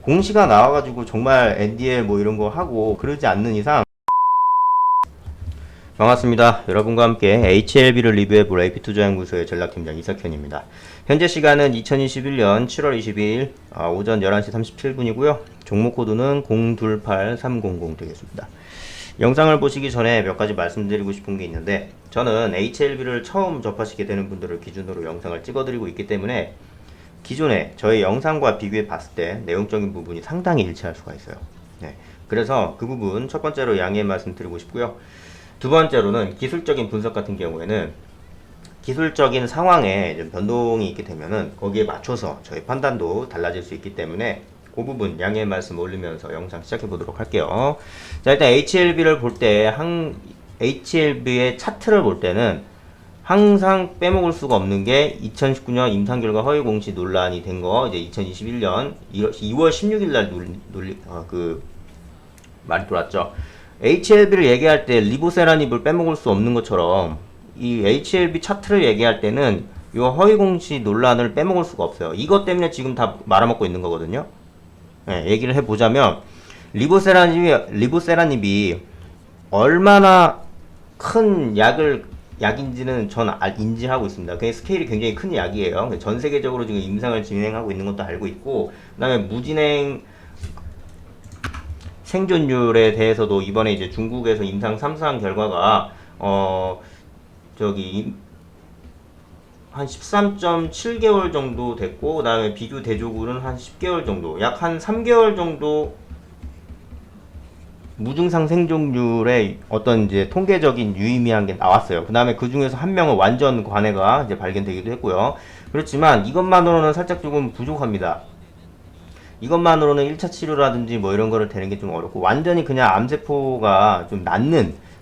공시가 나와가지고 정말 NDL 뭐 이런 거 하고 그러지 않는 이상. 반갑습니다. 여러분과 함께 HLB를 리뷰해볼 AP투자연구소의 전략팀장 이석현입니다. 현재 시간은 2021년 7월 22일 오전 11시 37분이고요. 종목 코드는 028300 되겠습니다. 영상을 보시기 전에 몇 가지 말씀드리고 싶은 게 있는데, 저는 HLB를 처음 접하시게 되는 분들을 기준으로 영상을 찍어드리고 있기 때문에 기존에 저의 영상과 비교해 봤을 때 내용적인 부분이 상당히 일치할 수가 있어요. 네. 그래서 그 부분 첫 번째로 양해 말씀드리고 싶고요. 두 번째로는 기술적인 분석 같은 경우에는 기술적인 상황에 좀 변동이 있게 되면은 거기에 맞춰서 저희 판단도 달라질 수 있기 때문에 그 부분 양해 말씀 올리면서 영상 시작해 보도록 할게요. 자, 일단 HLB를 볼 때 HLB의 차트를 볼 때는 항상 빼먹을 수가 없는 게 2019년 임상결과 허위 공시 논란이 된 거, 이제 2021년 2월 16일 날 말이 돌았죠. HLB를 얘기할 때 리보세라닙을 빼먹을 수 없는 것처럼 이 HLB 차트를 얘기할 때는 이 허위 공시 논란을 빼먹을 수가 없어요. 이것 때문에 지금 다 말아먹고 있는 거거든요. 네, 얘기를 해보자면 리보세라닙이 얼마나 큰 약인지는 전 인지하고 있습니다. 그 스케일이 굉장히 큰 약이에요. 전 세계적으로 지금 임상을 진행하고 있는 것도 알고 있고, 그 다음에 무진행 생존율에 대해서도 이번에 이제 중국에서 임상 3상 결과가 한 13.7개월 정도 됐고, 그 다음에 비교 대조군은 한 10개월 정도, 약 한 3개월 정도 무증상 생존율의 어떤 이제 통계적인 유의미한 게 나왔어요. 그 다음에 그 중에서 한 명은 완전 관해가 이제 발견되기도 했고요. 그렇지만 이것만으로는 살짝 조금 부족합니다. 이것만으로는 1차 치료라든지 뭐 이런 거를 되는 게 좀 어렵고, 완전히 그냥 암세포가 좀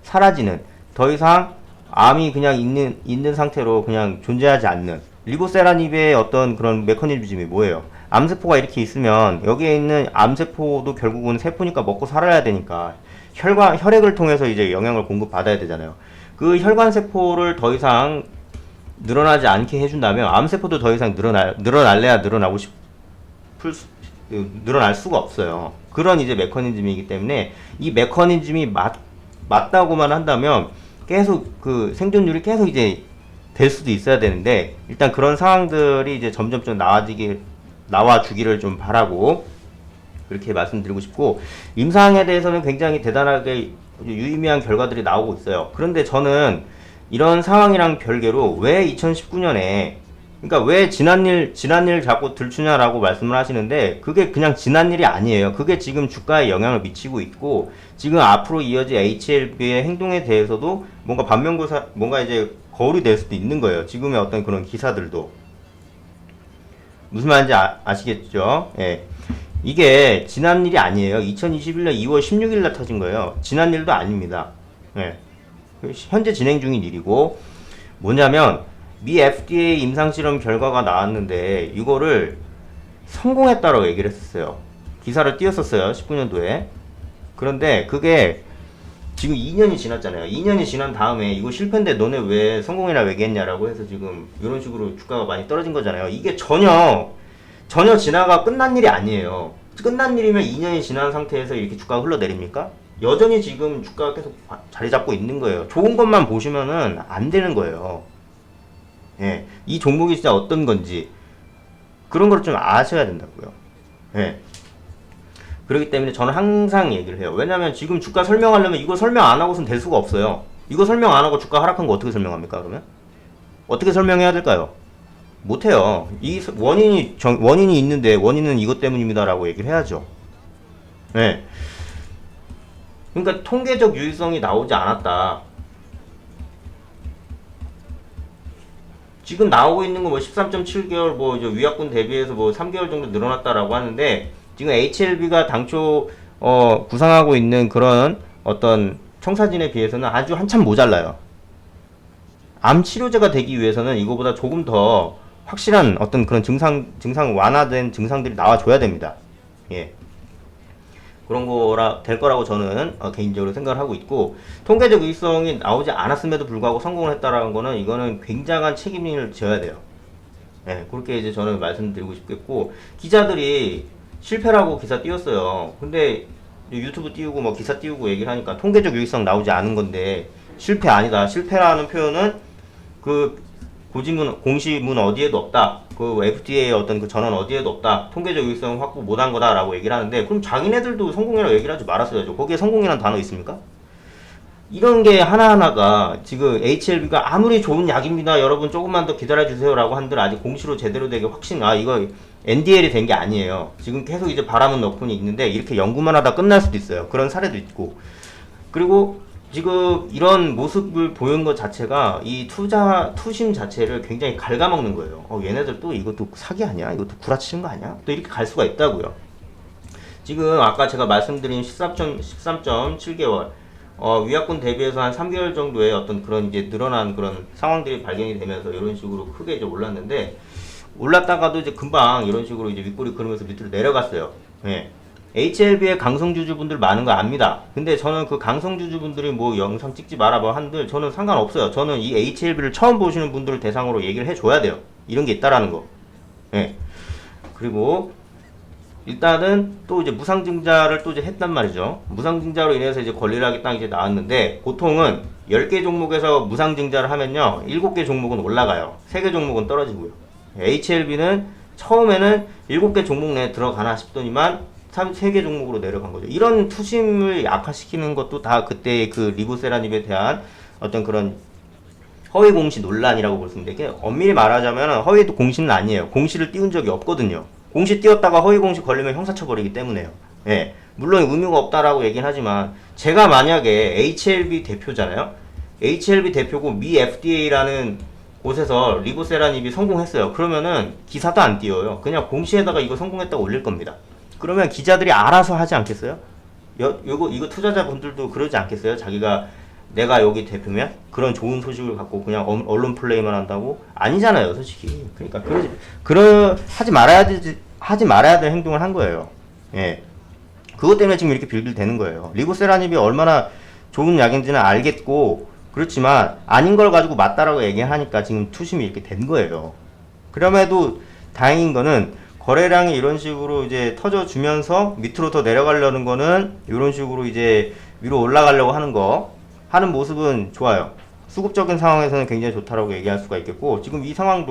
사라지는, 더 이상 암이 그냥 있는 상태로 그냥 존재하지 않는, 리보세라닙의 어떤 그런 메커니즘이 뭐예요? 암세포가 이렇게 있으면 여기에 있는 암세포도 결국은 세포니까 먹고 살아야 되니까 혈액을 통해서 이제 영양을 공급받아야 되잖아요. 그 혈관세포를 더 이상 늘어나지 않게 해준다면 암세포도 더 이상 늘어날래야 늘어날 수가 없어요. 그런 이제 메커니즘이기 때문에 이 메커니즘이 맞다고만 한다면 계속 그 생존율이 계속 이제 될 수도 있어야 되는데, 일단 그런 상황들이 이제 점점 나와주기를 좀 바라고 그렇게 말씀드리고 싶고, 임상에 대해서는 굉장히 대단하게 유의미한 결과들이 나오고 있어요. 그런데 저는 이런 상황이랑 별개로 왜 2019년에, 그러니까 왜 지난 일 자꾸 들추냐라고 말씀을 하시는데, 그게 그냥 지난 일이 아니에요. 그게 지금 주가에 영향을 미치고 있고, 지금 앞으로 이어질 HLB의 행동에 대해서도 뭔가 이제 거울이 될 수도 있는 거예요. 지금의 어떤 그런 기사들도. 무슨 말인지 아시겠죠? 예. 이게 지난 일이 아니에요. 2021년 2월 16일 날 터진 거예요. 지난 일도 아닙니다. 예. 현재 진행 중인 일이고, 뭐냐면 미 FDA 임상실험 결과가 나왔는데 이거를 성공했다라고 얘기를 했었어요. 기사를 띄웠었어요. 19년도에. 그런데 그게 지금 2년이 지났잖아요. 2년이 지난 다음에 이거 실패인데 너네 왜 성공이라 얘기했냐라고 해서 지금 이런 식으로 주가가 많이 떨어진 거잖아요. 이게 전혀 지나가 끝난 일이 아니에요. 끝난 일이면 2년이 지난 상태에서 이렇게 주가가 흘러내립니까? 여전히 지금 주가가 계속 자리 잡고 있는 거예요. 좋은 것만 보시면은 안 되는 거예요. 예, 이 종목이 진짜 어떤 건지 그런 걸 좀 아셔야 된다고요. 예. 그렇기 때문에 저는 항상 얘기를 해요. 왜냐면 지금 주가 설명하려면 이거 설명 안 하고선 될 수가 없어요. 이거 설명 안 하고 주가 하락한 거 어떻게 설명합니까, 그러면? 어떻게 설명해야 될까요? 못해요. 이 원인이 있는데 원인은 이것 때문입니다라고 얘기를 해야죠. 예. 그러니까 통계적 유의성이 나오지 않았다. 지금 나오고 있는 거 뭐 13.7개월 뭐 이제 위약분 대비해서 뭐 3개월 정도 늘어났다라고 하는데, 지금 HLB가 당초 구상하고 있는 그런 어떤 청사진에 비해서는 아주 한참 모자라요. 암 치료제가 되기 위해서는 이거보다 조금 더 확실한 어떤 그런 증상 완화된 증상들이 나와줘야 됩니다. 예. 그런 될 거라고 저는 개인적으로 생각을 하고 있고, 통계적 유의성이 나오지 않았음에도 불구하고 성공을 했다라는 거는 이거는 굉장한 책임을 져야 돼요. 예, 그렇게 이제 저는 말씀드리고 싶겠고, 기자들이 실패라고 기사 띄웠어요. 근데 유튜브 띄우고 뭐 기사 띄우고 얘기를 하니까 통계적 유익성 나오지 않은 건데 실패 아니다. 실패라는 표현은 그 고지문 공시문 어디에도 없다. 그 FDA의 어떤 그 전원 어디에도 없다. 통계적 유익성 확보 못한 거다라고 얘기를 하는데 그럼 자기네들도 성공이라고 얘기를 하지 말았어야죠. 거기에 성공이라는 단어 있습니까? 이런 게 하나하나가 지금 HLB가 아무리 좋은 약입니다. 여러분 조금만 더 기다려주세요. 라고 한들 아직 공시로 제대로 되게 확신, 이거 NDL이 된 게 아니에요. 지금 계속 이제 바람은 넣고는 있는데 이렇게 연구만 하다 끝날 수도 있어요. 그런 사례도 있고. 그리고 지금 이런 모습을 보이는 것 자체가 이 투심 자체를 굉장히 갉아먹는 거예요. 얘네들 또 이것도 사기 아니야? 이것도 구라치는 거 아니야? 또 이렇게 갈 수가 있다고요. 지금 아까 제가 말씀드린 13.7개월 위약군 대비해서 한 3개월 정도의 어떤 그런 이제 늘어난 그런 상황들이 발견이 되면서 이런 식으로 크게 이제 올랐는데 올랐다가도 이제 금방 이런 식으로 이제 윗골이 그러면서 밑으로 내려갔어요. 예. HLB의 강성주주분들 많은 거 압니다. 근데 저는 그 강성주주분들이 뭐 영상 찍지 마라 뭐 한들 저는 상관없어요. 저는 이 HLB를 처음 보시는 분들을 대상으로 얘기를 해줘야 돼요. 이런 게 있다라는 거. 예. 그리고 일단은 또 이제 무상증자를 또 이제 했단 말이죠. 무상증자로 인해서 이제 권리락이 딱 이제 나왔는데 보통은 10개 종목에서 무상증자를 하면요 7개 종목은 올라가요. 3개 종목은 떨어지고요. HLB는 처음에는 7개 종목 내에 들어가나 싶더니만 3개 종목으로 내려간 거죠. 이런 투심을 약화시키는 것도 다 그때 그 리보세라닙에 대한 어떤 그런 허위 공시 논란이라고 볼 수 있는데 이게 엄밀히 말하자면 허위 공시는 아니에요. 공시를 띄운 적이 없거든요. 공시 띄웠다가 허위 공시 걸리면 형사처 벌이기 때문에요. 예. 물론 의무가 없다라고 얘기는 하지만 제가 만약에 HLB 대표잖아요. HLB 대표고 미 FDA라는 곳에서 리보세라닙이 성공했어요. 그러면은 기사도 안 띄워요. 그냥 공시에다가 이거 성공했다고 올릴 겁니다. 그러면 기자들이 알아서 하지 않겠어요? 이거 투자자분들도 그러지 않겠어요? 자기가 내가 여기 대표면 그런 좋은 소식을 갖고 그냥 언론 플레이만 한다고 아니잖아요, 솔직히. 그러니까 하지 말아야 될 행동을 한 거예요. 예. 그것 때문에 지금 이렇게 빌빌대는 거예요. 리보세라닙이 얼마나 좋은 약인지는 알겠고 그렇지만 아닌 걸 가지고 맞다라고 얘기하니까 지금 투심이 이렇게 된 거예요. 그럼에도 다행인 거는 거래량이 이런 식으로 이제 터져주면서 밑으로 더 내려가려는 거는 이런 식으로 이제 위로 올라가려고 하는 모습은 좋아요. 수급적인 상황에서는 굉장히 좋다라고 얘기할 수가 있겠고 지금 이 상황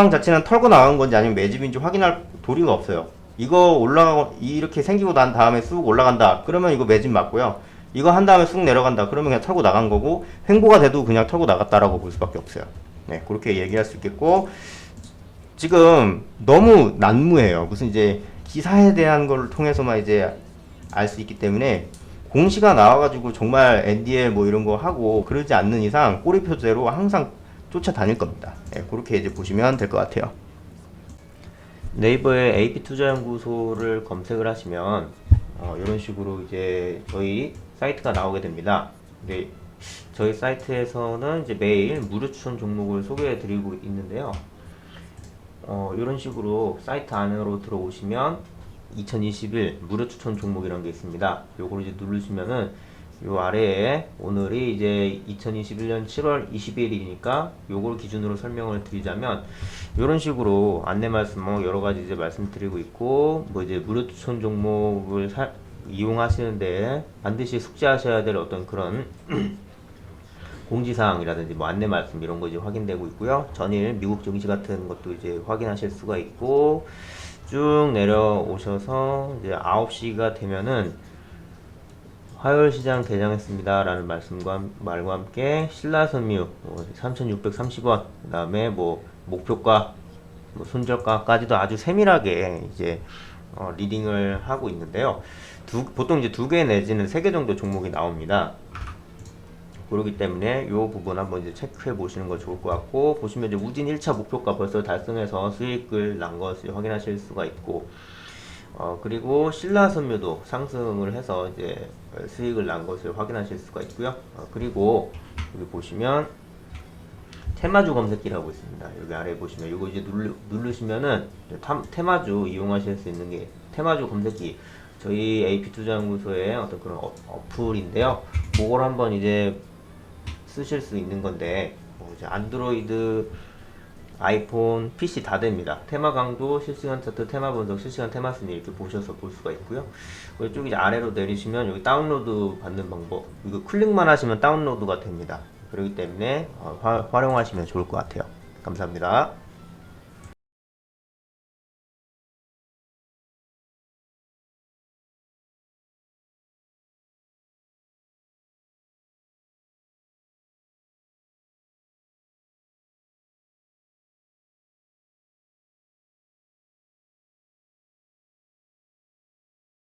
자체는 털고 나간 건지 아니면 매집인지 확인할 도리가 없어요. 이렇게 생기고 난 다음에 쑥 올라간다. 그러면 이거 매집 맞고요. 이거 한 다음에 쑥 내려간다. 그러면 그냥 털고 나간 거고 횡보가 돼도 그냥 털고 나갔다라고 볼 수밖에 없어요. 네, 그렇게 얘기할 수 있겠고 지금 너무 난무해요. 무슨 이제 기사에 대한 걸 통해서만 이제 알 수 있기 때문에 공시가 나와가지고 정말 NDL 뭐 이런 거 하고 그러지 않는 이상 꼬리표대로 항상 쫓아다닐 겁니다. 네, 그렇게 이제 보시면 될 것 같아요. 네이버에 AP투자연구소를 검색을 하시면 이런 식으로 이제 저희 사이트가 나오게 됩니다. 근데 저희 사이트에서는 이제 매일 무료 추천 종목을 소개해 드리고 있는데요. 이런 식으로 사이트 안으로 들어오시면 2021 무료 추천 종목이라는 게 있습니다. 요걸 이제 누르시면은 요 아래에 오늘이 이제 2021년 7월 22일이니까 요걸 기준으로 설명을 드리자면 이런 식으로 안내 말씀 여러 가지 이제 말씀드리고 있고 뭐 이제 무료 추천 종목을 이용하시는데 반드시 숙지하셔야 될 어떤 그런 공지사항이라든지 뭐 안내 말씀 이런 거 이제 확인되고 있고요. 전일 미국 증시 같은 것도 이제 확인하실 수가 있고 쭉 내려오셔서 이제 9시가 되면은 화요일 시장 개장했습니다 라는 말과 함께 신라섬유 3,630원 그 다음에 뭐 목표가 뭐 손절가까지도 아주 세밀하게 이제 리딩을 하고 있는데요. 보통 이제 2개 내지는 3개 정도 종목이 나옵니다. 그렇기 때문에 이 부분 한번 이제 체크해 보시는 거 좋을 것 같고 보시면 이제 우진 1차 목표가 벌써 달성해서 수익을 난 것을 확인하실 수가 있고 그리고 신라섬유도 상승을 해서 이제 수익을 난 것을 확인하실 수가 있고요. 그리고 여기 보시면 테마주 검색기라고 있습니다. 여기 아래 보시면 이거 이제 누르시면은 테마주 이용하실 수 있는 게 테마주 검색기 저희 AP투자연구소의 어떤 그런 어플인데요. 그걸 한번 이제 쓰실 수 있는 건데 이제 안드로이드 아이폰, PC 다 됩니다. 테마 강도, 실시간 차트, 테마 분석, 실시간 테마 순위 이렇게 보셔서 볼 수가 있고요. 이쪽 이제 아래로 내리시면 여기 다운로드 받는 방법, 이거 클릭만 하시면 다운로드가 됩니다. 그렇기 때문에 활용하시면 좋을 것 같아요. 감사합니다.